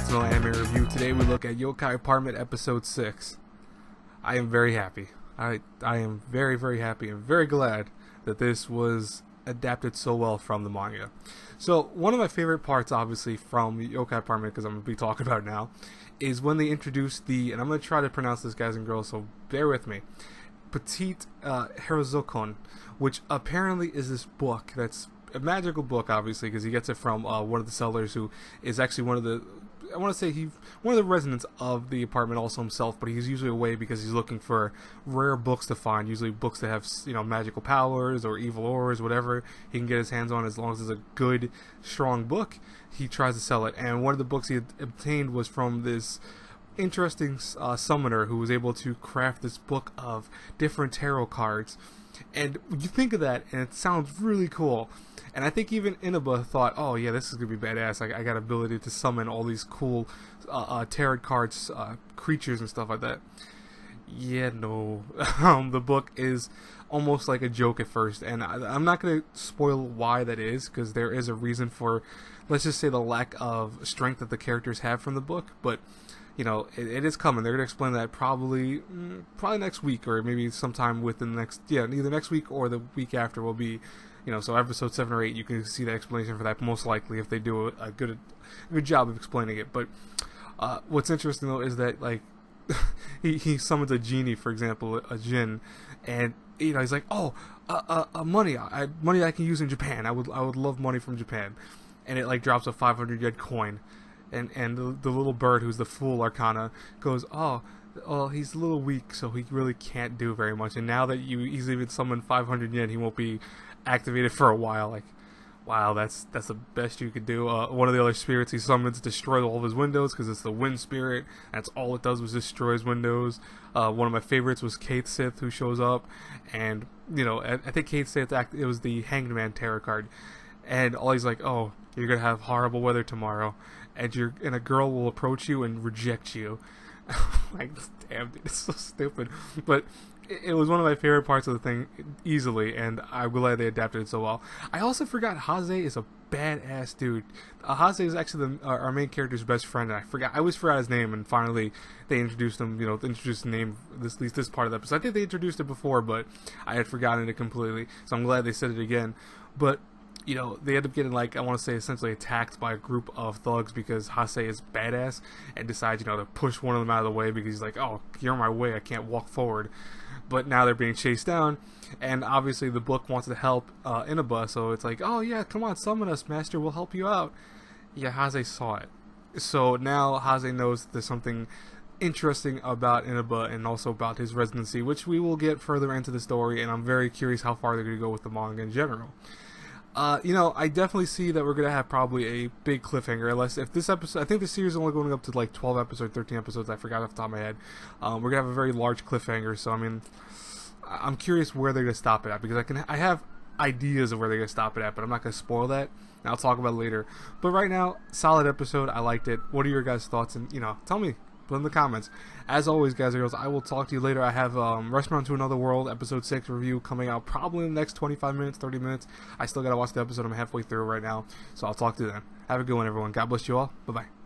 to another anime review. Today we look at Youkai Apartment episode 6. I am very happy. I am very happy and very glad that this was adapted so well from the manga. So one of my favorite parts, obviously, from Youkai Apartment, because I'm going to be talking about it now, is when they introduce the, and I'm going to try to pronounce this, guys and girls, so bear with me, Petite Herzokon, which apparently is this book that's a magical book, obviously, because he gets it from one of the sellers who is actually one of the, I want to say one of the residents of the apartment also himself, but he's usually away because he's looking for rare books to find, usually books that have, you know, magical powers or evil auras, whatever he can get his hands on. As long as it's a good, strong book, he tries to sell it. And one of the books he had obtained was from this interesting summoner who was able to craft this book of different tarot cards. And you think of that and it sounds really cool. And I think even Inaba thought, oh yeah, this is going to be badass. I got ability to summon all these cool tarot cards, creatures and stuff like that. Yeah, no. The book is almost like a joke at first. And I'm not going to spoil why that is, because there is a reason for, let's just say, the lack of strength that the characters have from the book. But you know, it is coming. They're going to explain that probably next week, or maybe sometime within the next, either next week or the week after will be, you know, so episode 7 or 8, you can see the explanation for that, most likely, if they do a good job of explaining it. But what's interesting, though, is that, like, he summons a genie, for example, a djinn, and, you know, he's like, oh, money I can use in Japan. I would love money from Japan. And it, like, drops a 500 yen coin. And the little bird, who's the Fool Arcana, goes, oh, he's a little weak, so he really can't do very much. And now that he's even summoned 500 yen, he won't be activated for a while. Like, wow, that's the best you could do. One of the other spirits he summons destroys all of his windows, because it's the wind spirit. That's all it does, was destroys windows. One of my favorites was Kate Sith, who shows up, and, you know, I think Kate Sith, it was the Hanged Man tarot card. And all he's like, oh, you're going to have horrible weather tomorrow. And a girl will approach you and reject you. Like, damn, dude, it's so stupid. But it was one of my favorite parts of the thing, easily, and I'm glad they adapted it so well. I also forgot Haze is a badass dude. Haze is actually our main character's best friend, and I always forgot his name, and finally they introduced him, you know, introduced the name, at least this part of the episode. I think they introduced it before, but I had forgotten it completely, so I'm glad they said it again. But you know, they end up getting, like, I want to say, essentially attacked by a group of thugs because Hase is badass and decides, you know, to push one of them out of the way because he's like, oh, you're in my way, I can't walk forward. But now they're being chased down, and obviously the book wants to help Inaba, so it's like, oh yeah, come on, summon us, master, we'll help you out. Yeah, Hase saw it. So now Hase knows that there's something interesting about Inaba and also about his residency, which we will get further into the story, and I'm very curious how far they're going to go with the manga in general. You know, I definitely see that we're going to have probably a big cliffhanger, unless if this episode, I think the series is only going up to like 12 episodes, 13 episodes, I forgot off the top of my head. We're going to have a very large cliffhanger, so I mean, I'm curious where they're going to stop it at, because I have ideas of where they're going to stop it at, but I'm not going to spoil that, and I'll talk about it later. But right now, solid episode, I liked it. What are your guys' thoughts? And, you know, tell me. Put in the comments. As always, guys and girls, I will talk to you later. I have Restaurant to Another World episode 6 review coming out probably in the next 25 minutes, 30 minutes. I still gotta watch the episode. I'm halfway through right now, so I'll talk to you then. Have a good one, everyone. God bless you all. Bye bye.